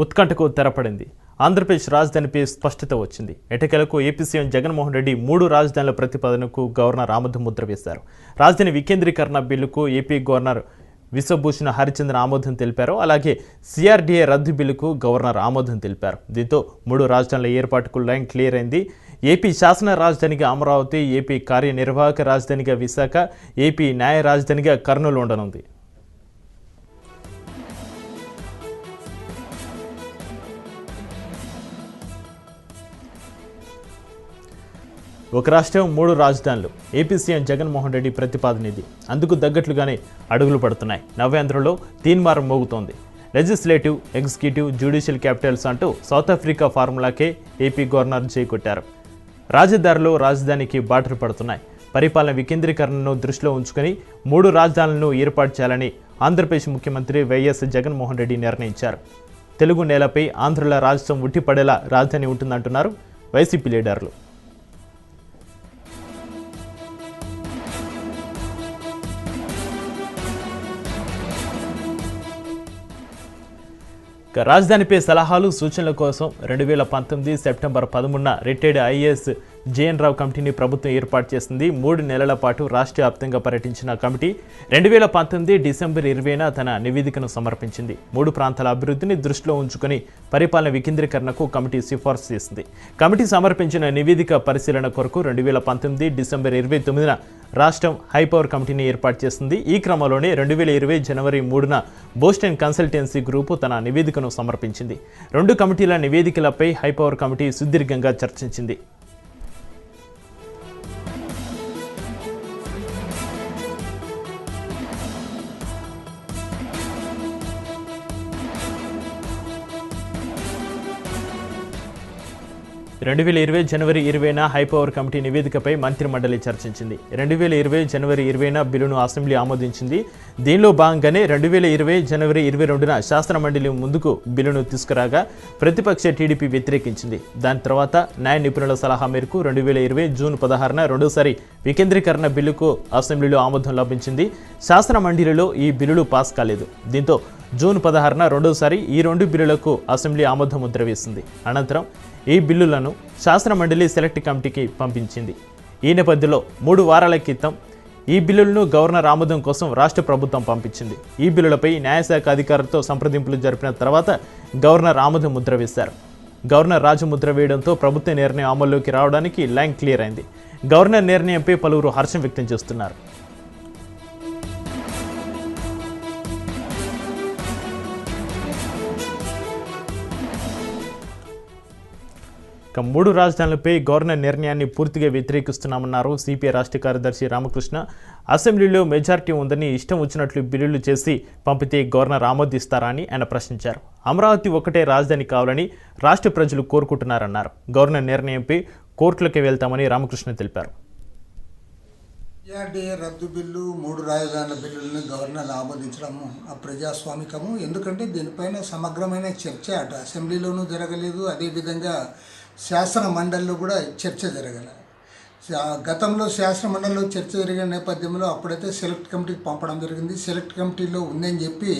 ఉత్కంఠకు తెరపడింది. ఆంధ్రప్రదేశ్ రాజధానిపై స్పష్టత వచ్చింది. ఎటకేలకు AP CM Jaganmohan Reddy 3 రాజధానుల ప్రతిపాదనకు గవర్నర్ ఆమోద ముద్ర వేశారు. రాజధాని వికేంద్రీకరణ బిల్లుకు ఏపీ గవర్నర్ విశ్వభూషణ్ హరిచందన్ ఆమోదం తెలిపారు. అలాగే సిఆర్డీఏ రద్దు బిల్లుకు గవర్నర్ ఆమోదం తెలిపారు. దీంతో 3 రాజధానుల ఏర్పాటుకు లైన్ క్లియర్ అయింది. ఏపీ శాసన రాజధానిగా అమరావతి, ఏపీ కార్యనిర్వాహక రాజధానిగా విశాఖ, ఏపీ న్యాయ రాజధానిగా కర్నూలు ఉండనుంది. ఒక రాష్ట్రం 3 రాజధానులు ఏపీ సీఎం జగన్మోహన్ రెడ్డి ప్రతిపాదన ఇది. అందుకు తగ్గట్లుగానే అడుగులు పడుతున్నాయి. నవ్యాంధ్రలో తీన్మారం మోగుతోంది. లెజిస్లేటివ్, ఎగ్జిక్యూటివ్, జ్యుడిషియల్ క్యాపిటల్స్ అంటూ సౌత్ ఆఫ్రికా ఫార్ములాకే ఏపీ గవర్నర్ చేకొట్టారు. రాజధానిలో రాజధానికి బాటలు పడుతున్నాయి. పరిపాలన వికేంద్రీకరణను దృష్టిలో ఉంచుకొని 3 రాజధానులను ఏర్పాటు చేయాలని ఆంధ్రప్రదేశ్ ముఖ్యమంత్రి వైఎస్ జగన్మోహన్ రెడ్డి నిర్ణయించారు. తెలుగు నేలపై ఆంధ్రుల రాష్ట్రం ఉట్టిపడేలా రాజధాని ఉంటుందంటున్నారు వైసీపీ లీడర్లు. రాజధానిపై సలహాలు, సూచనల కోసం 2019 సెప్టెంబర్ 13న రిటైర్డ్ ఐఏఎస్ జేఎన్ రావు కమిటీని ప్రభుత్వం ఏర్పాటు చేసింది. 3 నెలల పాటు రాష్ట్ర వ్యాప్తంగా పర్యటించిన కమిటీ 2019 డిసెంబర్ 20న తన నివేదికను సమర్పించింది. 3 ప్రాంతాల అభివృద్ధిని దృష్టిలో ఉంచుకొని పరిపాలన వికేంద్రీకరణకు కమిటీ సిఫార్సు చేసింది. కమిటీ సమర్పించిన నివేదిక పరిశీలన కొరకు 2019 డిసెంబర్ 29న రాష్ట్రం హైపవర్ కమిటీని ఏర్పాటు చేసింది. ఈ క్రమంలోనే 2020 జనవరి 3న బోస్టన్ కన్సల్టెన్సీ గ్రూపు తన నివేదికను సమర్పించింది. 2 కమిటీల నివేదికలపై హైపవర్ కమిటీ సుదీర్ఘంగా చర్చించింది. జనవరి 20న హైపవర్ కమిటీ నివేదికపై మంత్రిమండలి చర్చించింది. 2020 జనవరి 20న బిల్లును అసెంబ్లీ ఆమోదించింది. దీనిలో భాగంగానే 2020 జనవరి 22న శాసనమండలి ముందుకు బిల్లును తీసుకురాగా ప్రతిపక్ష టీడీపీ వ్యతిరేకించింది. దాని తర్వాత న్యాయ నిపుణుల సలహా మేరకు 2020 జూన్ 16న రెండోసారి వికేంద్రీకరణ బిల్లుకు అసెంబ్లీలో ఆమోదం లభించింది. శాసనమండలిలో ఈ బిల్లులు పాస్ కాలేదు. దీంతో జూన్ 16న రెండోసారి ఈ 2 బిల్లులకు అసెంబ్లీ ఆమోద ముద్ర వేసింది. అనంతరం ఈ బిల్లులను శాసనమండలి సెలెక్ట్ కమిటీకి పంపించింది. ఈ నేపథ్యంలో 3 వారాల క్రితం ఈ బిల్లులను గవర్నర్ ఆమోదం కోసం రాష్ట్ర ప్రభుత్వం పంపించింది. ఈ బిల్లులపై న్యాయశాఖ అధికారులతో సంప్రదింపులు జరిపిన తర్వాత గవర్నర్ ఆమోద ముద్ర వేశారు. గవర్నర్ రాజముద్ర వేయడంతో ప్రభుత్వ నిర్ణయం అమల్లోకి రావడానికి లైన్ క్లియర్ అయింది. గవర్నర్ నిర్ణయంపై పలువురు హర్షం వ్యక్తం చేస్తున్నారు. 3 రాజధానులపై గవర్నర్ నిర్ణయాన్ని పూర్తిగా వ్యతిరేకిస్తున్నామన్నారు సిపిఐ రాష్ట్ర కార్యదర్శి రామకృష్ణ. అసెంబ్లీలో మెజారిటీ ఉందని ఇష్టం వచ్చినట్లు బిల్లులు చేసి పంపితే గవర్నర్ ఆమోదిస్తారా అని ఆయన ప్రశ్నించారు. అమరావతి ఒకటే రాజధాని కావాలని రాష్ట్ర ప్రజలు కోరుకుంటున్నారన్నారు. గవర్నర్ నిర్ణయంపై కోర్టులకు వెళ్తామని రామకృష్ణ తెలిపారు. సిఆర్డీఏ రద్దు బిల్లు, 3 రాజధానుల బిల్లులను గవర్నర్ ఆమోదించడము అప్రజాస్వామికము. ఎందుకంటే దీనిపైన సమగ్రమైన చర్చ అటు అసెంబ్లీలోనూ జరగలేదు, అదేవిధంగా శాసన మండలిలో కూడా చర్చ జరగలేదు. గతంలో శాసన మండలిలో చర్చ జరిగిన నేపథ్యంలో అప్పుడైతే సెలెక్ట్ కమిటీకి పంపడం జరిగింది. సెలెక్ట్ కమిటీలో ఉందని చెప్పి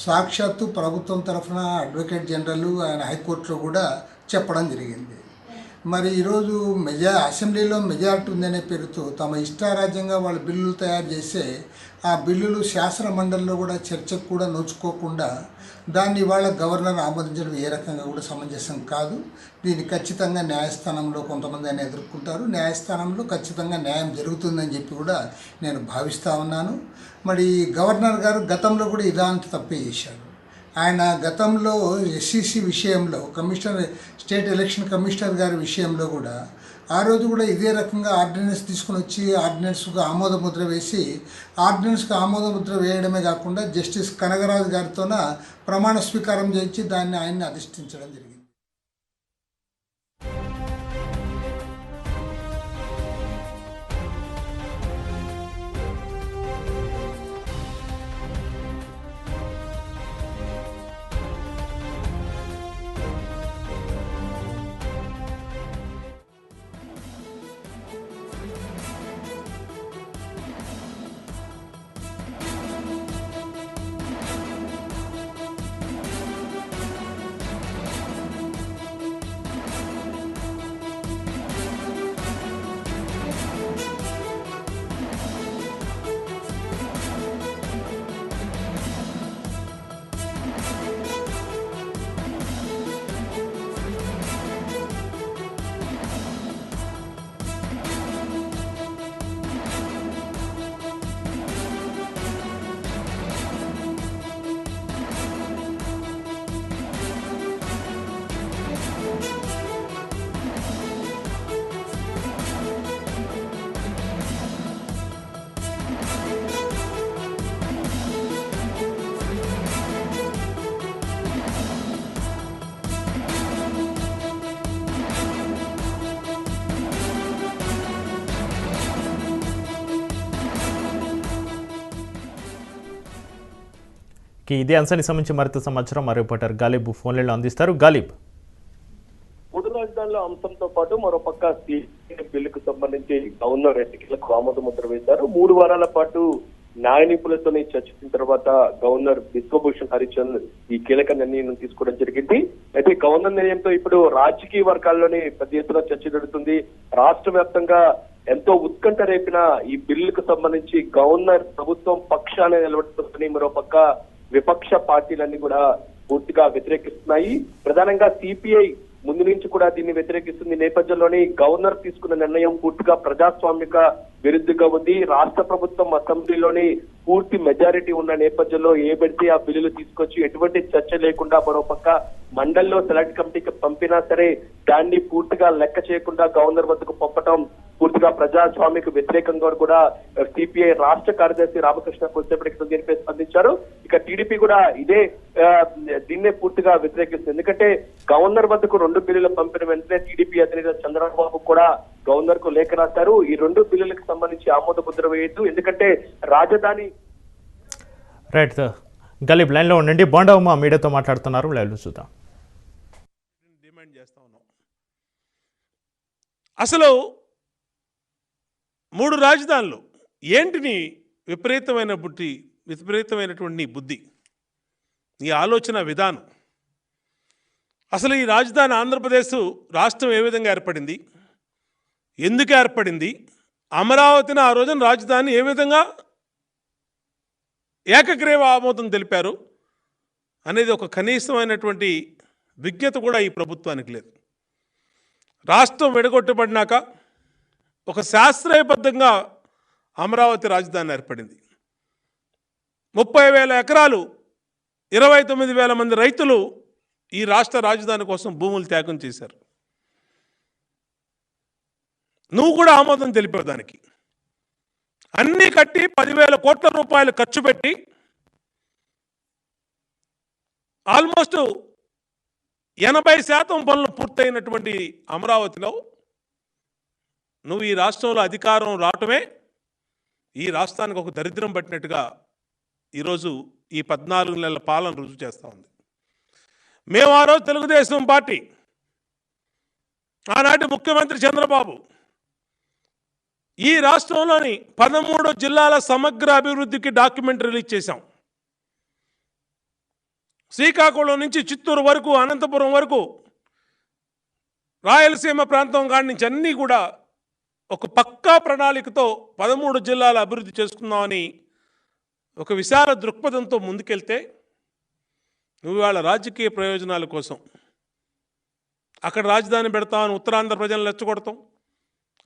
సాక్షాత్తు ప్రభుత్వం తరఫున అడ్వకేట్ జనరల్ ఆయన హైకోర్టులో కూడా చెప్పడం జరిగింది. మరి ఈరోజు అసెంబ్లీలో మెజారిటీ ఉందనే పేరుతో తమ ఇష్టారాజ్యంగా వాళ్ళు బిల్లులు తయారు చేస్తే ఆ బిల్లులు శాసన మండలిలో కూడా చర్చకు కూడా నోచుకోకుండా దాన్ని ఇవాళ గవర్నర్ ఆమోదించడం ఏ రకంగా కూడా సమంజసం కాదు. దీన్ని ఖచ్చితంగా న్యాయస్థానంలో కొంతమంది ఆయన ఎదుర్కొంటారు. న్యాయస్థానంలో ఖచ్చితంగా న్యాయం జరుగుతుందని చెప్పి కూడా నేను భావిస్తూ ఉన్నాను. మరి గవర్నర్ గారు గతంలో కూడా ఇలాంటి తప్పే చేశారు. ఆయన గతంలో ఎస్సీసీ విషయంలో స్టేట్ ఎలక్షన్ కమిషనర్ గారి విషయంలో కూడా ఆ రోజు కూడా ఇదే రకంగా ఆర్డినెన్స్ తీసుకుని వచ్చి ఆర్డినెన్స్కు ఆమోద ముద్ర వేసి ఆర్డినెన్స్కు ఆమోద ముద్ర వేయడమే కాకుండా జస్టిస్ కనగరాజు గారితోన ప్రమాణ స్వీకారం చేయించి దాన్ని ఆయన్ని అధిష్ఠించడం జరిగింది. ఇదే అంశానికి సంబంధించి మరింత సమాచారం మా రిపోర్టర్ గాలిబ్ ఫోన్ లైన్లో అందిస్తారు. గాలిబ్, మూడు రాజధానుల అంశంతో పాటు మరోపక్క బిల్లుకు సంబంధించి గవర్నర్ ఎన్నికలకు ఆమోద ముద్ర వేశారు. 3 వారాల పాటు న్యాయ నిపుణులతోనే చర్చించిన తర్వాత గవర్నర్ బిశ్వభూషణ్ హరిచంద్ ఈ కీలక నిర్ణయం తీసుకోవడం జరిగింది. అయితే గవర్నర్ నిర్ణయంతో ఇప్పుడు రాజకీయ వర్గాల్లోనే పెద్ద ఎత్తున చర్చ జరుగుతుంది. రాష్ట్ర వ్యాప్తంగా ఎంతో ఉత్కంఠ రేపిన ఈ బిల్లుకు సంబంధించి గవర్నర్ ప్రభుత్వం పక్షాన్ని నిలబడుతుందని మరోపక్క విపక్ష పార్టీలన్నీ కూడా పూర్తిగా వ్యతిరేకిస్తున్నాయి. ప్రధానంగా సిపిఐ ముందు నుంచి కూడా దీన్ని వ్యతిరేకిస్తుంది. నేపథ్యంలోని గవర్నర్ తీసుకున్న నిర్ణయం పూర్తిగా ప్రజాస్వామిక విరుద్ధంగా ఉంది. రాష్ట్ర ప్రభుత్వం అసెంబ్లీలోని పూర్తి మెజారిటీ ఉన్న నేపథ్యంలో ఏ పెడితే ఆ బిల్లులు తీసుకొచ్చి ఎటువంటి చర్చ లేకుండా మరోపక్క మండలిలో సెలెక్ట్ కమిటీకి పంపినా సరే దాన్ని పూర్తిగా లెక్క చేయకుండా గవర్నర్ వద్దకు పంపటం పూర్తిగా ప్రజాస్వామ్యకు వ్యతిరేకంగా కూడా సిపిఐ రాష్ట్ర కార్యదర్శి రామకృష్ణ కొద్దిసేపటికి దీనిపై స్పందించారు. ఇక టీడీపీ కూడా దీన్నే పూర్తిగా వ్యతిరేకిస్తుంది. ఎందుకంటే గవర్నర్ వద్దకు 2 బిల్లులు పంపిన వెంటనే టీడీపీ అధినేత చంద్రబాబు కూడా గవర్నర్ కు లేఖ రాశారు. ఈ 2 బిల్లులకు సంబంధించి ఆమోద ముద్ర వేయద్దు, ఎందుకంటే రాజధాని. రైట్ గాలిబ్, లైన్లో ఉండండి. బోండావమ్మ మీడియాతో మాట్లాడుతున్నారు, లైవ్లో చూద్దాం. డిమాండ్ చేస్తా ఉన్నాం. అసలు 3 రాజధానులు ఏంటిని విపరీతమైనటువంటి నీ బుద్ధి, నీ ఆలోచన విధానం. అసలు ఈ రాజధాని ఆంధ్రప్రదేశ్ రాష్ట్రం ఏ విధంగా ఏర్పడింది, ఎందుకు ఏర్పడింది, అమరావతిని ఆ రోజున రాజధాని ఏ విధంగా ఏకగ్రీవ ఆమోదం తెలిపారు అనేది ఒక కనీసమైనటువంటి విజ్ఞత కూడా ఈ ప్రభుత్వానికి లేదు. రాష్ట్రం విడగొట్టబడినాక ఒక శాస్త్రీయబద్ధంగా అమరావతి రాజధాని ఏర్పడింది. 30,000 ఎకరాలు, 29,000 మంది రైతులు ఈ రాష్ట్ర రాజధాని కోసం భూములు త్యాగం చేశారు. నువ్వు కూడా ఆమోదం తెలిపావు. దానికి అన్నీ కట్టి 10,000 కోట్ల రూపాయలు ఖర్చు పెట్టి ఆల్మోస్ట్ 80% పనులు పూర్తయినటువంటి అమరావతిలో నువ్వు ఈ రాష్ట్రంలో అధికారం రావటమే ఈ రాష్ట్రానికి ఒక దరిద్రం పట్టినట్టుగా ఈరోజు ఈ 14 నెలల పాలన రుజువు చేస్తూ ఉంది. మేము ఆ రోజు తెలుగుదేశం పార్టీ, ఆనాటి ముఖ్యమంత్రి చంద్రబాబు ఈ రాష్ట్రంలోని 13 జిల్లాల సమగ్ర అభివృద్ధికి డాక్యుమెంట్ రిలీజ్ చేశాం. శ్రీకాకుళం నుంచి చిత్తూరు వరకు, అనంతపురం వరకు, రాయలసీమ ప్రాంతం కాడి నుంచి అన్నీ కూడా ఒక పక్కా ప్రణాళికతో 13 జిల్లాల అభివృద్ధి చేసుకుందామని ఒక విశాల దృక్పథంతో ముందుకెళ్తే నువ్వు వాళ్ళ రాజకీయ ప్రయోజనాల కోసం అక్కడ రాజధాని పెడతామని ఉత్తరాంధ్ర ప్రజలను రెచ్చగొడతాం,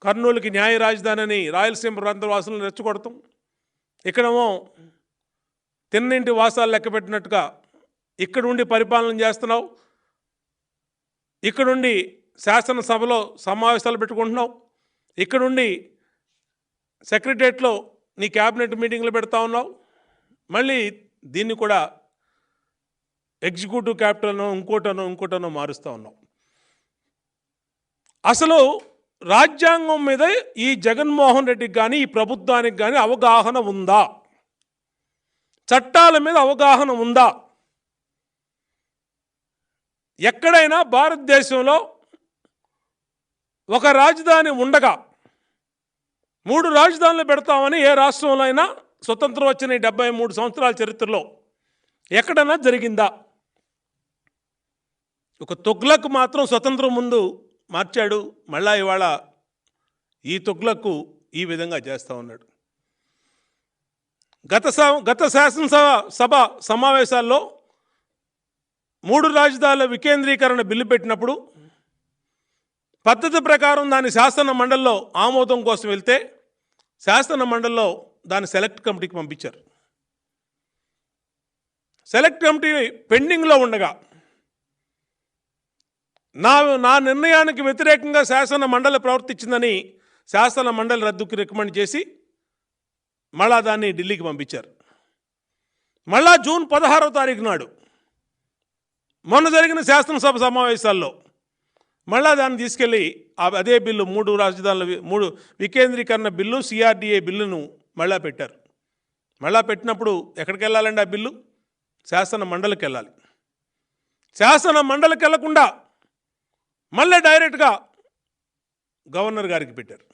కర్నూలుకి న్యాయ రాజధాని అని రాయలసీమ ప్రాంత వాసులను రెచ్చగొడతాం, ఇక్కడేమో తిన్నింటి వాసాలు లెక్క పెట్టినట్టుగా ఇక్కడుండి పరిపాలన చేస్తున్నావు, ఇక్కడుండి శాసనసభలో సమావేశాలు పెట్టుకుంటున్నావు, ఇక్కడుండి సెక్రటరియట్లో నీ క్యాబినెట్ మీటింగ్లు పెడతా ఉన్నావు, మళ్ళీ దీన్ని కూడా ఎగ్జిక్యూటివ్ క్యాపిటల్నో ఇంకోటనో మారుస్తూ ఉన్నావు. అసలు రాజ్యాంగం మీద ఈ జగన్మోహన్ రెడ్డికి కానీ ఈ ప్రభుత్వానికి కానీ అవగాహన ఉందా? చట్టాల మీద అవగాహన ఉందా? ఎక్కడైనా భారతదేశంలో ఒక రాజధాని ఉండగా 3 రాజధానులు పెడతామని ఏ రాష్ట్రంలో అయినా స్వతంత్రం వచ్చిన 73 సంవత్సరాల చరిత్రలో ఎక్కడైనా జరిగిందా? ఒక తుగ్లక్ మాత్రం స్వతంత్రం ముందు మార్చాడు, మళ్ళా ఇవాళ ఈ తుగ్లక్ ఈ విధంగా చేస్తూ ఉన్నాడు. గత శాసనసభ సమావేశాల్లో 3 రాజధానుల వికేంద్రీకరణ బిల్లు పెట్టినప్పుడు పద్ధతి ప్రకారం దాని శాసన మండలిలో ఆమోదం కోసం వెళ్తే శాసన మండలిలో దాన్ని సెలెక్ట్ కమిటీకి పంపించారు. సెలెక్ట్ కమిటీ పెండింగ్లో ఉండగా నా నిర్ణయానికి వ్యతిరేకంగా శాసన మండలి ప్రవర్తించిందని శాసన మండలి రద్దుకు రికమెండ్ చేసి మళ్ళా దాన్ని ఢిల్లీకి పంపించారు. మళ్ళా జూన్ 16వ తారీఖు నాడు మొన్న జరిగిన శాసనసభ సమావేశాల్లో మళ్ళా దాన్ని తీసుకెళ్ళి అదే బిల్లు 3 రాజధానుల 3 వికేంద్రీకరణ బిల్లు, సిఆర్డిఏ బిల్లును మళ్ళా పెట్టారు. మళ్ళా పెట్టినప్పుడు ఎక్కడికి వెళ్ళాలండి ఆ బిల్లు? శాసన మండలికి వెళ్ళాలి. శాసన మండలికి వెళ్లకుండా మళ్ళీ డైరెక్ట్గా గవర్నర్ గారికి పెట్టారు.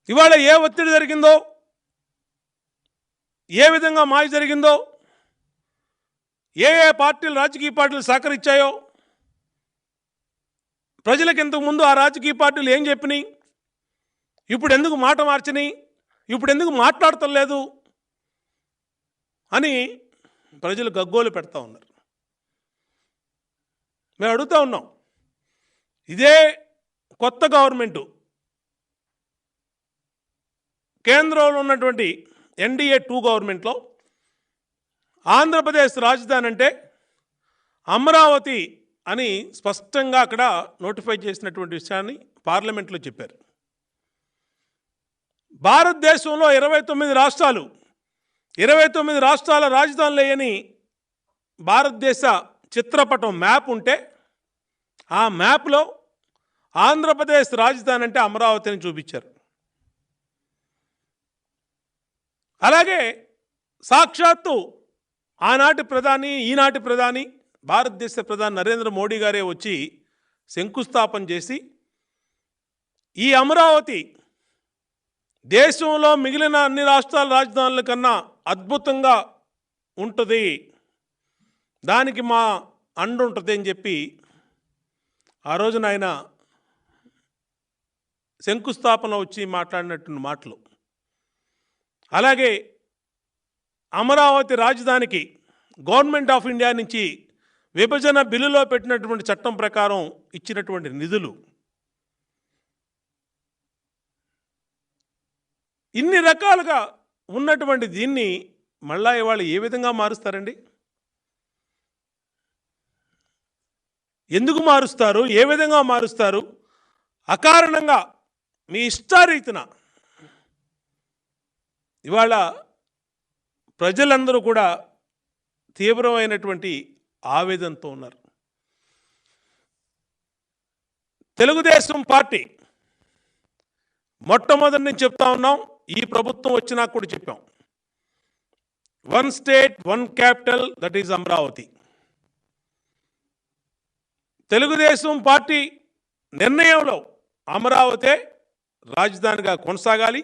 ఇవాళ ఏ ఒత్తిడి జరిగిందో, ఏ విధంగా మాయ జరిగిందో, ఏ పార్టీలు రాజకీయ పార్టీలు సహకరించాయో, ప్రజలకు ఇంతకుముందు ఆ రాజకీయ పార్టీలు ఏం చెప్పినాయి, ఇప్పుడు ఎందుకు మాట మార్చినాయి, ఇప్పుడు ఎందుకు మాట్లాడతలేదు అని ప్రజలు గగ్గోలు పెడతా ఉన్నారు. మేము అడుగుతూ ఉన్నాం, ఇదే కొత్త గవర్నమెంటు కేంద్రంలో ఉన్నటువంటి NDA 2 గవర్నమెంట్లో ఆంధ్రప్రదేశ్ రాజధాని అంటే అమరావతి అని స్పష్టంగా అక్కడ నోటిఫై చేసినటువంటి విషయాన్ని పార్లమెంట్లో చెప్పారు. భారతదేశంలో 29 రాష్ట్రాలు, 29 రాష్ట్రాల రాజధానులు అని భారతదేశ చిత్రపటం మ్యాప్ ఉంటే ఆ మ్యాప్లో ఆంధ్రప్రదేశ్ రాజధాని అంటే అమరావతిని చూపించారు. అలాగే సాక్షాత్తు ఆనాటి ప్రధాని, ఈనాటి ప్రధాని, భారతదేశ ప్రధాని నరేంద్ర మోడీ గారే వచ్చి శంకుస్థాపన చేసి ఈ అమరావతి దేశంలో మిగిలిన అన్ని రాష్ట్రాల రాజధానుల కన్నా అద్భుతంగా ఉంటుంది, దానికి మా అండ ఉంటుంది అని చెప్పి ఆ రోజున ఆయన శంకుస్థాపన వచ్చి మాట్లాడినటువంటి మాటలు. అలాగే అమరావతి రాజధానికి గవర్నమెంట్ ఆఫ్ ఇండియా నుంచి విభజన బిల్లులో పెట్టినటువంటి చట్టం ప్రకారం ఇచ్చినటువంటి నిధులు, ఇన్ని రకాలుగా ఉన్నటువంటి దీన్ని మళ్ళా ఇవాళ ఏ విధంగా మారుస్తారండి? ఎందుకు మారుస్తారు? ఏ విధంగా మారుస్తారు? అకారణంగా మీ ఇష్టారీతిన ఇవాళ ప్రజలందరూ కూడా తీవ్రమైనటువంటి ఆవేదనతో ఉన్నారు. తెలుగుదేశం పార్టీ మొట్టమొదటి నుంచి చెప్తా ఉన్నాం, ఈ ప్రభుత్వం వచ్చినా కూడా చెప్పాం, 1 state 1 capital, that is Amaravati. Telugu Desam party నిర్ణయంలో అమరావతి రాజధానిగా కొనసాగాలి,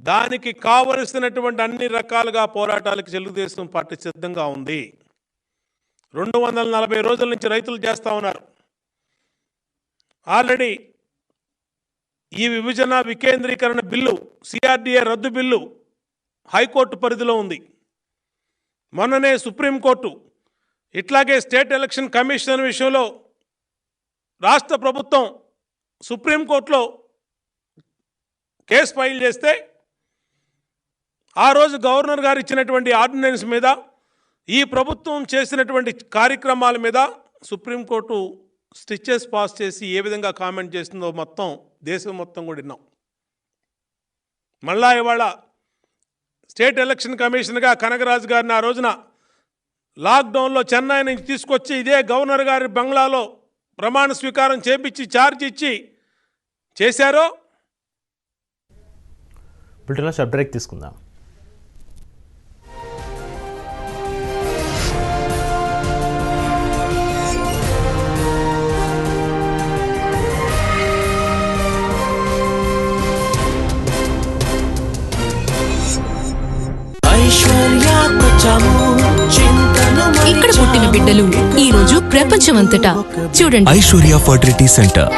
దానికి కావలసినటువంటి అన్ని రకాలుగా పోరాటాలకు తెలుగుదేశం పార్టీ సిద్ధంగా ఉంది. 240 రోజుల నుంచి రైతులు చేస్తూ ఉన్నారు. ఆల్రెడీ ఈ విభజన వికేంద్రీకరణ బిల్లు, CRDA రద్దు బిల్లు హైకోర్టు పరిధిలో ఉంది. మొన్ననే సుప్రీంకోర్టు, ఇట్లాగే స్టేట్ ఎలక్షన్ కమిషన్ విషయంలో రాష్ట్ర ప్రభుత్వం సుప్రీంకోర్టులో కేసు ఫైల్ చేస్తే ఆ రోజు గవర్నర్ గారు ఇచ్చినటువంటి ఆర్డినెన్స్ మీద, ఈ ప్రభుత్వం చేసినటువంటి కార్యక్రమాల మీద సుప్రీంకోర్టు స్టిచెస్ పాస్ చేసి ఏ విధంగా కామెంట్ చేస్తుందో మొత్తం దేశం మొత్తం కూడా విన్నాం. మళ్ళా ఇవాళ స్టేట్ ఎలక్షన్ కమిషన్గా కనగరాజు గారిని ఆ రోజున లాక్డౌన్లో చెన్నై నుంచి తీసుకొచ్చి ఇదే గవర్నర్ గారి బంగ్లాలో ప్రమాణ స్వీకారం చేపించి ఛార్జ్ ఇచ్చి చేశారో. బులెటిన్లో షార్ట్ బ్రేక్ తీసుకుందాం. ఇక్కడ పుట్టిన బిడ్డలు ఈ రోజు ప్రపంచమంతటా చూడండి. Aishwarya fertility centre.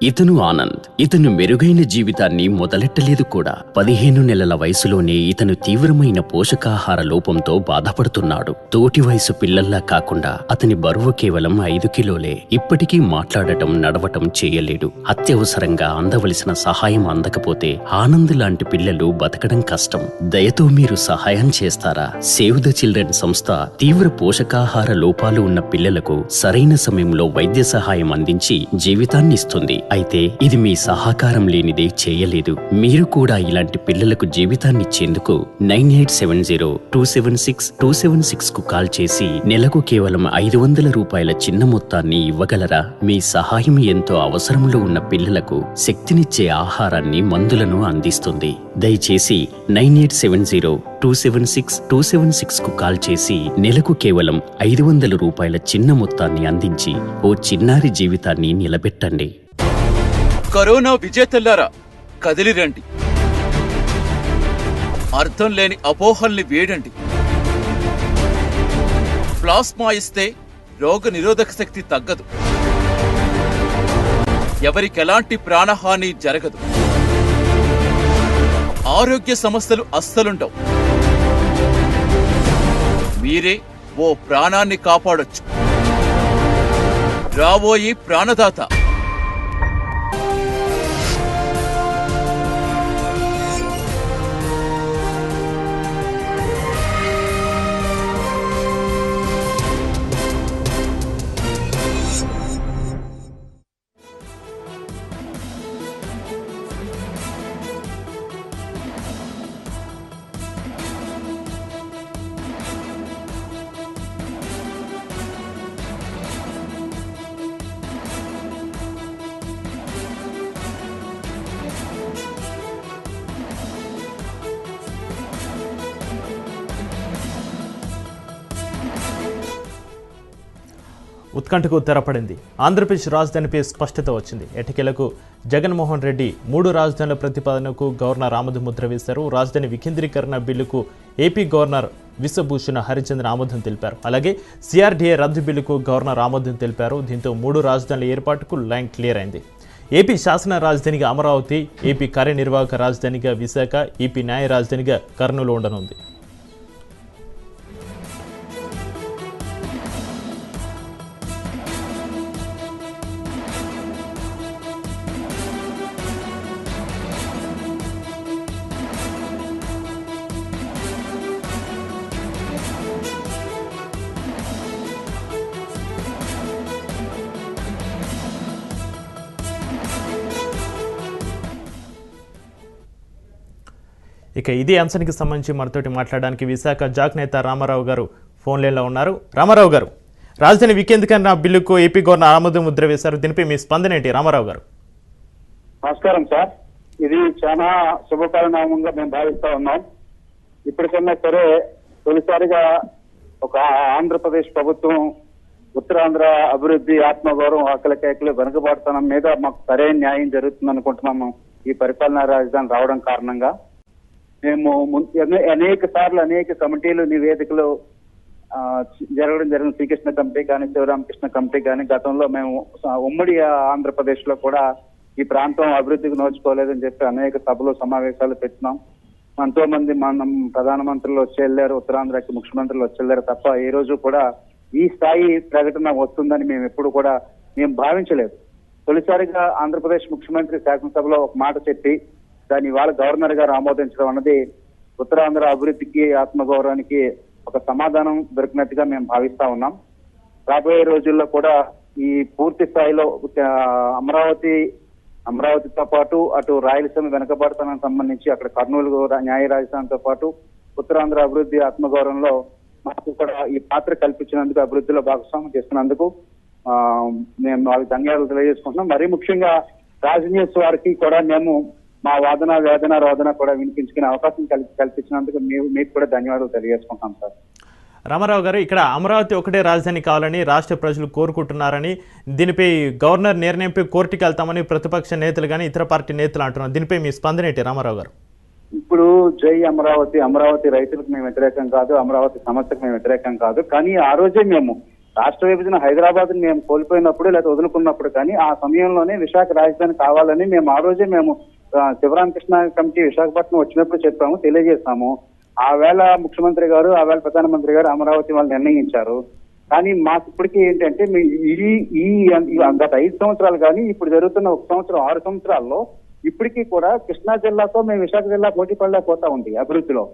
ఇతను ఆనంద్. ఇతను మెరుగైన జీవితాన్ని మొదలెట్టలేదు కూడా. 15 నెలల వయసులోనే ఇతను తీవ్రమైన పోషకాహార లోపంతో బాధపడుతున్నాడు. తోటి వయసు పిల్లల్లా కాకుండా అతని బరువు కేవలం 5 కిలోలే. ఇప్పటికీ మాట్లాడటం, నడవటం చేయలేడు. అత్యవసరంగా అందవలసిన సహాయం అందకపోతే ఆనంద్ లాంటి పిల్లలు బతకడం కష్టం. దయతో మీరు సహాయం చేస్తారా? సేవ్ ద చిల్డ్రన్ సంస్థ తీవ్ర పోషకాహార లోపాలు ఉన్న పిల్లలకు సరైన సమయంలో వైద్య సహాయం అందించి జీవితాన్నిస్తుంది. అయితే ఇది మీ సహకారం లేనిదే చేయలేదు. మీరు కూడా ఇలాంటి పిల్లలకు జీవితాన్నిచ్చేందుకు 9870276276 కు కాల్ చేసి నెలకు కేవలం 500 రూపాయల చిన్న మొత్తాన్ని ఇవ్వగలరా? మీ సహాయం ఎంతో అవసరంలో ఉన్న పిల్లలకు శక్తినిచ్చే ఆహారాన్ని, మందులను అందిస్తుంది. దయచేసి 9870276276 కు కాల్ చేసి నెలకు కేవలం 500 రూపాయల చిన్న మొత్తాన్ని అందించి ఓ చిన్నారి జీవితాన్ని నిలబెట్టండి. కరోనా విజేతల్లారా, కదిలిరండి. అర్థం లేని అపోహల్ని వేడండి. ప్లాస్మా ఇస్తే రోగ నిరోధక శక్తి తగ్గదు, ఎవరికెలాంటి ప్రాణహాని జరగదు, ఆరోగ్య సమస్యలు అస్సలుండవు. మీరే ఓ ప్రాణాన్ని కాపాడొచ్చు. రాబోయే ప్రాణదాత. ఉత్కంఠకు తెరపడింది. ఆంధ్రప్రదేశ్ రాజధానిపై స్పష్టత వచ్చింది. ఎట్టకేలకు జగన్మోహన్ రెడ్డి 3 రాజధానుల ప్రతిపాదనకు గవర్నర్ ఆమోద ముద్ర వేశారు. రాజధాని వికేంద్రీకరణ బిల్లుకు ఏపీ గవర్నర్ విశ్వభూషణ్ హరిచందన్ ఆమోదం తెలిపారు. అలాగే సిఆర్డీఏ రద్దు బిల్లుకు గవర్నర్ ఆమోదం తెలిపారు. దీంతో 3 రాజధానుల ఏర్పాటుకు లైన్ క్లియర్ అయింది. ఏపీ శాసన రాజధానిగా అమరావతి, ఏపీ కార్యనిర్వాహక రాజధానిగా విశాఖ, ఏపీ న్యాయ రాజధానిగా కర్నూలు ఉండనుంది. ఇక ఇదే అంశానికి సంబంధించి మనతోటి మాట్లాడడానికి విశాఖ జాక్ నేత రామారావు గారు ఫోన్ లైన్లో ఉన్నారు. రామారావు గారు, రాజధాని వికేంద్రీకరణ బిల్లుకు ఏపీ గవర్నర్ ఆమోద ముద్ర వేశారు. దీనిపై మీ స్పందన ఏంటి రామారావు గారు? నమస్కారం సార్. ఇది చాలా శుభపరిణామంగా మేము భావిస్తా ఉన్నాం. ఇప్పటికన్నా సరే తొలిసారిగా ఒక ఆంధ్రప్రదేశ్ ప్రభుత్వం ఉత్తరాంధ్ర అభివృద్ధి, ఆత్మగౌరవం, ఆకలి కేకలు, వెనుకబాటుతనం మీద మాకు సరైన న్యాయం జరుగుతుంది అనుకుంటున్నాము. ఈ పరిపాలనా రాజధాని రావడం కారణంగా మేము అనేక సార్లు అనేక కమిటీలు, నివేదికలు జరగడం జరిగిన. శ్రీకృష్ణ కమిటీ కానీ, శివరామకృష్ణ కమిటీ కానీ, గతంలో మేము ఉమ్మడి ఆంధ్రప్రదేశ్ లో కూడా ఈ ప్రాంతం అభివృద్ధికి నోచుకోలేదని చెప్పి అనేక సభలు, సమావేశాలు పెట్టినాం. ఎంతో మంది మనం ప్రధానమంత్రులు వచ్చి వెళ్ళారు, ఉత్తరాంధ్రకి ముఖ్యమంత్రులు వచ్చి వెళ్ళారు తప్ప ఈ రోజు కూడా ఈ స్థాయి ప్రకటన వస్తుందని మేము ఎప్పుడు కూడా భావించలేదు. తొలిసారిగా ఆంధ్రప్రదేశ్ ముఖ్యమంత్రి శాసనసభలో ఒక మాట చెప్పి దాన్ని ఇవాళ గవర్నర్ గారు ఆమోదించడం అన్నది ఉత్తరాంధ్ర అభివృద్ధికి, ఆత్మగౌరవానికి ఒక సమాధానం దొరికినట్టుగా మేము భావిస్తా ఉన్నాం. రాబోయే రోజుల్లో కూడా ఈ పూర్తి స్థాయిలో అమరావతితో పాటు అటు రాయలసీమ వెనకబడతానికి సంబంధించి అక్కడ కర్నూలు న్యాయ రాజధానితో పాటు ఉత్తరాంధ్ర అభివృద్ధి, ఆత్మగౌరవంలో మాకు కూడా ఈ పాత్ర కల్పించినందుకు, అభివృద్ధిలో భాగస్వామ్యం చేస్తున్నందుకు మేము వాళ్ళకి ధన్యవాదాలు తెలియజేసుకుంటున్నాం. మరీ ముఖ్యంగా రాజ్ న్యూస్ వారికి కూడా మేము మా వాదన, వేదన, రోదన కూడా వినిపించుకునే అవకాశం కల్పించినందుకు మీకు కూడా ధన్యవాదాలు తెలియజేసుకుంటాం సార్. రామారావు గారు, ఇక్కడ అమరావతి ఒకటే రాజధాని కావాలని రాష్ట్ర ప్రజలు కోరుకుంటున్నారని, దీనిపై గవర్నర్ నిర్ణయంపై కోర్టుకు వెళ్తామని ప్రతిపక్ష నేతలు కానీ ఇతర పార్టీ నేతలు అంటున్నారు. దీనిపై మీ స్పందన ఏంటి రామారావు గారు? ఇప్పుడు జై అమరావతి, అమరావతి రైతులకు మేము వ్యతిరేకం కాదు, అమరావతి సమస్యకు మేము వ్యతిరేకం కాదు. కానీ ఆ రోజే మేము రాష్ట్ర విభజన హైదరాబాద్ ని మేము కోల్పోయినప్పుడు లేదా వదులుకున్నప్పుడు కానీ ఆ సమయంలోనే విశాఖ రాజధాని కావాలని మేము ఆ రోజే మేము శివరామకృష్ణ కమిటీ విశాఖపట్నం వచ్చినప్పుడు చెప్పాము, తెలియజేస్తాము. ఆ వేళ ముఖ్యమంత్రి గారు, ఆ వేళ ప్రధానమంత్రి గారు అమరావతి వాళ్ళు నిర్ణయించారు. కానీ మాకు ఇప్పటికీ ఏంటంటే ఈ గత 5 సంవత్సరాలు కానీ ఇప్పుడు జరుగుతున్న 1 సంవత్సరం 6 సంవత్సరాల్లో ఇప్పటికీ కూడా కృష్ణా జిల్లాతో మేము విశాఖ జిల్లా పోటీ పడలేకపోతా ఉంది అభివృద్ధిలో.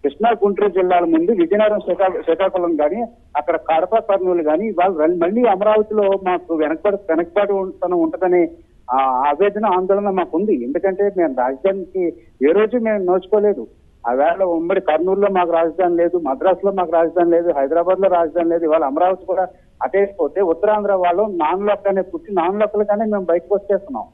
కృష్ణా, గుంటూరు జిల్లాల ముందు విజయనగరం, శ్రీకాకుళం కానీ, అక్కడ కడప, కర్నూలు కానీ వాళ్ళు మళ్ళీ అమరావతిలో మాకు వెనకబాటు ఉంటుందని ఆ ఆవేదన ఆందోళన మాకు ఉంది. ఎందుకంటే మేము రాజధానికి ఏ రోజు మేము నోచుకోలేదు. ఆ వేళ ఉమ్మడి కర్నూలులో మాకు రాజధాని లేదు, మద్రాసులో మాకు రాజధాని లేదు, హైదరాబాద్ లో రాజధాని లేదు. ఇవాళ అమరావతి కూడా అటేసిపోతే ఉత్తరాంధ్ర వాళ్ళు నాన్ లోకల్గానే పుట్టి నాన్ లోకల్గానే మేము బయటకు వచ్చేస్తున్నాం.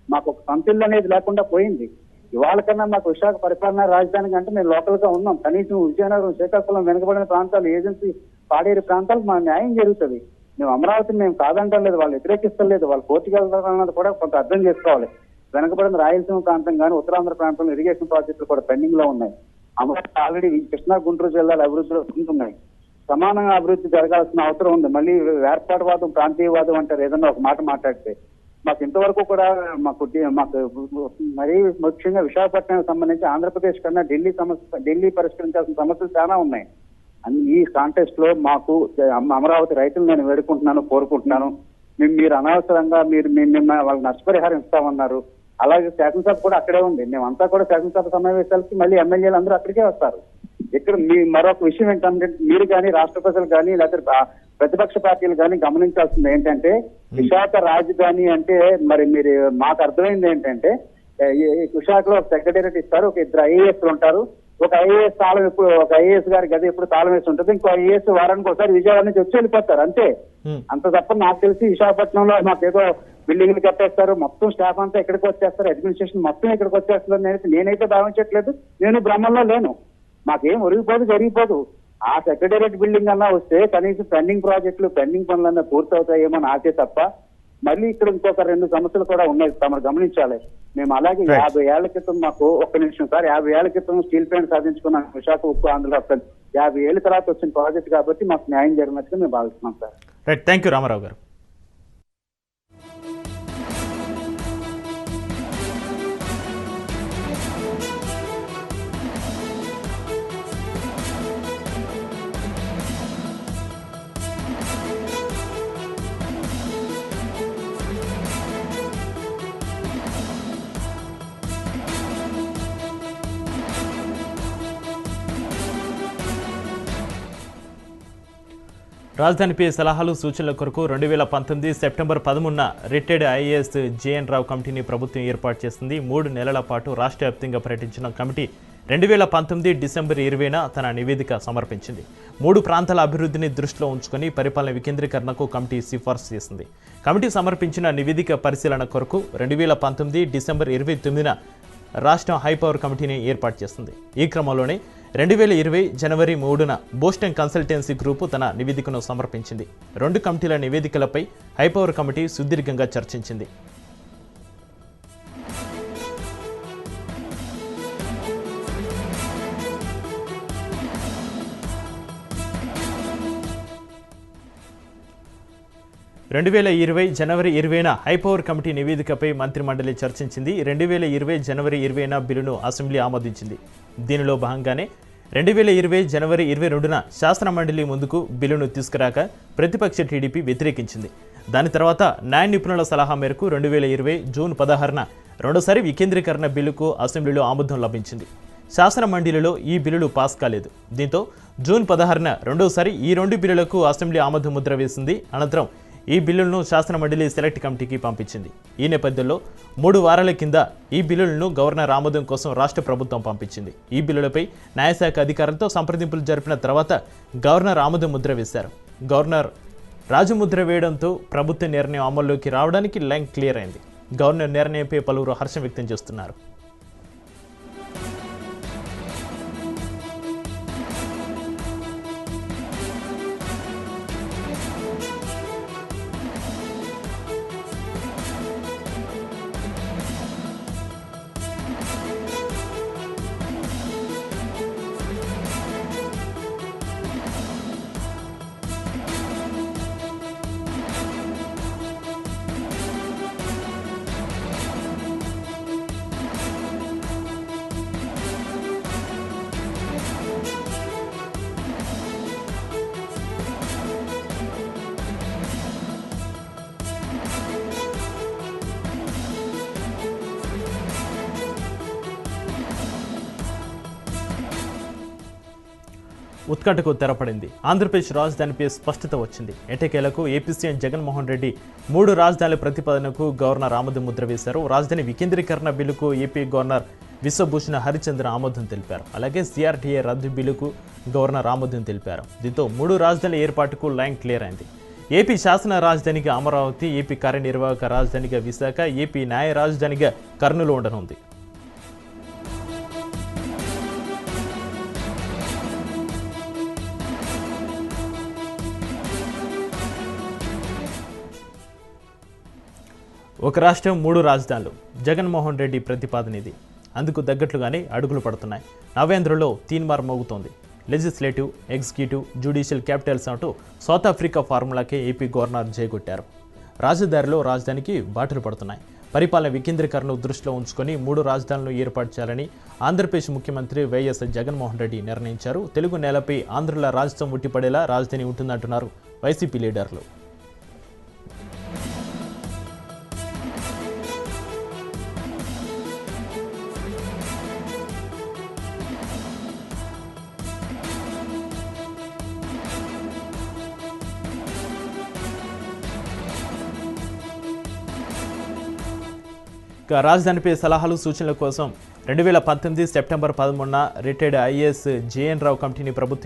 మాకు ఒక సంతిల్లు అనేది లేకుండా పోయింది. ఇవాళ కన్నా మాకు విశాఖ పరిపాలన రాజధాని కంటే మేము లోకల్ గా ఉన్నాం. కనీసం విజయనగరం, శ్రీకాకుళం వెనుకబడిన ప్రాంతాలు, ఏజెన్సీ పాడేరు ప్రాంతాలకు మా న్యాయం జరుగుతుంది. మేము అమరావతిని మేము కాదంటం లేదు, వాళ్ళు వ్యతిరేకిస్తలేదు. వాళ్ళు కోర్టుకు వెళ్తారన్నది కూడా కొంత అర్థం చేసుకోవాలి. వెనకబడిన రాయలసీమ ప్రాంతం కానీ ఉత్తరాంధ్ర ప్రాంతంలో ఇరిగేషన్ ప్రాజెక్టులు కూడా పెండింగ్ లో ఉన్నాయి. అమరావతి ఆల్రెడీ కృష్ణా, గుంటూరు జిల్లాల అభివృద్ధిలో ఉంటున్నాయి. సమానంగా అభివృద్ధి జరగాల్సిన అవసరం ఉంది. మళ్ళీ ఏర్పాటువాదం, ప్రాంతీయవాదం అంటారు ఏదన్నా ఒక మాట మాట్లాడితే. మాకు ఇంతవరకు కూడా మాకు మరీ ముఖ్యంగా విశాఖపట్నం సంబంధించి ఆంధ్రప్రదేశ్ కన్నా ఢిల్లీ పరిష్కరించాల్సిన సమస్యలు చాలా ఉన్నాయి. ఈ కాంటెస్ట్ లో మాకు అమరావతి రైతులు నేను వేడుకుంటున్నాను, కోరుకుంటున్నాను. మీరు అనవసరంగా మీరు వాళ్ళకి నష్టపరిహారం ఇస్తామన్నారు. అలాగే శాసనసభ కూడా అక్కడే ఉంది. మేమంతా కూడా శాసనసభ సమావేశాలకి మళ్ళీ ఎమ్మెల్యేలు అందరూ అక్కడికే వస్తారు. ఇక్కడ మరొక విషయం ఏంటంటే మీరు కానీ రాష్ట్ర ప్రజలు కానీ లేకపోతే ప్రతిపక్ష పార్టీలు కానీ గమనించాల్సింది ఏంటంటే విశాఖ రాజధాని అంటే మరి మీరు మాకు అర్థమైంది ఏంటంటే విశాఖలో ఒక సెక్రటేరియట్ ఇస్తారు, ఒక 2 ఐఏఎస్లు ఉంటారు. ఒక ఐఏఎస్ తాళం ఎప్పుడు, ఒక ఐఏఎస్ గారి గది ఎప్పుడు తాళం వేసి ఉంటుంది, ఇంకో ఐఏఎస్ వారానికి ఒకసారి విజయవాడ నుంచి వచ్చి వెళ్ళిపోతారు అంతే. అంత తప్ప నాకు తెలిసి విశాఖపట్నంలో మాకేదో బిల్డింగ్లు కట్టేస్తారు, మొత్తం స్టాఫ్ అంతా ఎక్కడికి వచ్చేస్తారు, అడ్మినిస్ట్రేషన్ మొత్తం ఎక్కడికి వచ్చేస్తారు నేనైతే భావించట్లేదు. నేను భ్రమంలో లేను. మాకేం ఒరిగిపోదు, జరిగిపోదు. ఆ సెక్రటేరియట్ బిల్డింగ్ అన్నా వస్తే కనీసం పెండింగ్ ప్రాజెక్టులు, పెండింగ్ పనులన్నా పూర్తవుతాయేమో అని ఆశే తప్ప మళ్ళీ ఇక్కడ ఇంకొక 2 సమస్యలు కూడా ఉన్నాయి. తమరు గమనించాలి. మేము అలాగే 50 ఏళ్ల క్రితం మాకు 1 నిమిషం సార్ 50 ఏళ్ల క్రితం స్టీల్ ప్లాంట్ సాధించుకున్న విశాఖ ఉక్కు ఆంధ్ర 50 ఏళ్ల తర్వాత వచ్చిన ప్రాజెక్ట్ కాబట్టి మాకు న్యాయం జరిగినట్టుగా మేము భావిస్తున్నాం sir. Right, thank you Ramarao గారు. రాజధానిపై సలహాలు సూచనల కొరకు 2019 సెప్టెంబర్ 13న రిటైర్డ్ ఐఏఎస్ జేఎన్ రావు కమిటీని ప్రభుత్వం ఏర్పాటు చేసింది. 3 నెలల పాటు రాష్ట్ర వ్యాప్తంగా పర్యటించిన కమిటీ 2019 డిసెంబర్ 20న తన నివేదిక సమర్పించింది. 3 ప్రాంతాల అభివృద్ధిని దృష్టిలో ఉంచుకొని పరిపాలన వికేంద్రీకరణకు కమిటీ సిఫార్సు చేసింది. కమిటీ సమర్పించిన నివేదిక పరిశీలన కొరకు 2019 డిసెంబర్ 29న రాష్ట్రం హైపవర్ కమిటీని ఏర్పాటు చేసింది. ఈ క్రమంలోనే 2020 జనవరి 3న బోస్టన్ కన్సల్టెన్సీ గ్రూపు తన నివేదికను సమర్పించింది. 2 కమిటీల నివేదికలపై హైపవర్ కమిటీ సుదీర్ఘంగా చర్చించింది. జనవరి 20న హైపవర్ కమిటీ నివేదికపై మంత్రిమండలి చర్చించింది. 2020 జనవరి 20న బిల్లును అసెంబ్లీ ఆమోదించింది. దీనిలో భాగంగానే 2020 జనవరి 22న శాసనమండలి ముందుకు బిల్లును తీసుకురాక ప్రతిపక్ష టీడీపీ వ్యతిరేకించింది. దాని తర్వాత న్యాయ నిపుణుల సలహా మేరకు 2020 జూన్ 16న రెండోసారి వికేంద్రీకరణ బిల్లుకు అసెంబ్లీలో ఆమోదం లభించింది. శాసనమండలిలో ఈ బిల్లులు పాస్ కాలేదు. దీంతో జూన్ 16న రెండోసారి ఈ 2 బిల్లులకు అసెంబ్లీ ఆమోద ముద్ర వేసింది. అనంతరం ఈ బిల్లులను శాసనమండలి సెలెక్ట్ కమిటీకి పంపించింది. ఈ నేపథ్యంలో 3 వారాల కింద ఈ బిల్లులను గవర్నర్ ఆమోదం కోసం రాష్ట్ర ప్రభుత్వం పంపించింది. ఈ బిల్లులపై న్యాయశాఖ అధికారులతో సంప్రదింపులు జరిపిన తర్వాత గవర్నర్ ఆమోద ముద్ర వేశారు. గవర్నర్ రాజముద్ర వేయడంతో ప్రభుత్వ నిర్ణయం అమల్లోకి రావడానికి లైన్ క్లియర్ అయింది. గవర్నర్ నిర్ణయంపై పలువురు హర్షం వ్యక్తం చేస్తున్నారు. ఉత్కంఠకు తెరపడింది. ఆంధ్రప్రదేశ్ రాజధానిపై స్పష్టత వచ్చింది. ఎటకేలకు ఏపీ సీఎం జగన్మోహన్ రెడ్డి 3 రాజధానుల ప్రతిపాదనకు గవర్నర్ ఆమోద ముద్ర వేశారు. రాజధాని వికేంద్రీకరణ బిల్లుకు ఏపీ గవర్నర్ విశ్వభూషణ్ హరిచంద్ర ఆమోదం తెలిపారు. అలాగే సిఆర్టీఏ రద్దు బిల్లుకు గవర్నర్ ఆమోదం తెలిపారు. దీంతో 3 రాజధానుల ఏర్పాటుకు లైన్ క్లియర్ అయింది. ఏపీ శాసన రాజధానిగా అమరావతి, ఏపీ కార్యనిర్వాహక రాజధానిగా విశాఖ, ఏపీ న్యాయ రాజధానిగా కర్నూలు ఉండనుంది. ఒక రాష్ట్రం 3 రాజధానులు జగన్మోహన్ రెడ్డి ప్రతిపాదన ఇది. అందుకు తగ్గట్లుగానే అడుగులు పడుతున్నాయి. నవేంద్రలో తీన్మార్ మోగుతోంది. లెజిస్లేటివ్, ఎగ్జిక్యూటివ్, జ్యుడిషియల్ క్యాపిటల్స్ అంటూ సౌత్ ఆఫ్రికా ఫార్ములాకే ఏపీ గవర్నర్ జయగొట్టారు. రాజధానిలో రాజధానికి బాటలు పడుతున్నాయి. పరిపాలన వికేంద్రీకరణను దృష్టిలో ఉంచుకొని 3 రాజధానులను ఏర్పాటు చేయాలని ఆంధ్రప్రదేశ్ ముఖ్యమంత్రి వైఎస్ జగన్మోహన్ రెడ్డి నిర్ణయించారు. తెలుగు నేలపై ఆంధ్రుల రాజధాని ఉట్టిపడేలా రాజధాని ఉంటుందంటున్నారు వైసీపీ లీడర్లు. రాజధానిపై సలహాలు సూచనల కోసం 2019 సెప్టెంబర్ 13న రిటైర్డ్ ఐఏఎస్ జేఎన్ రావు కమిటీని ప్రభుత్వం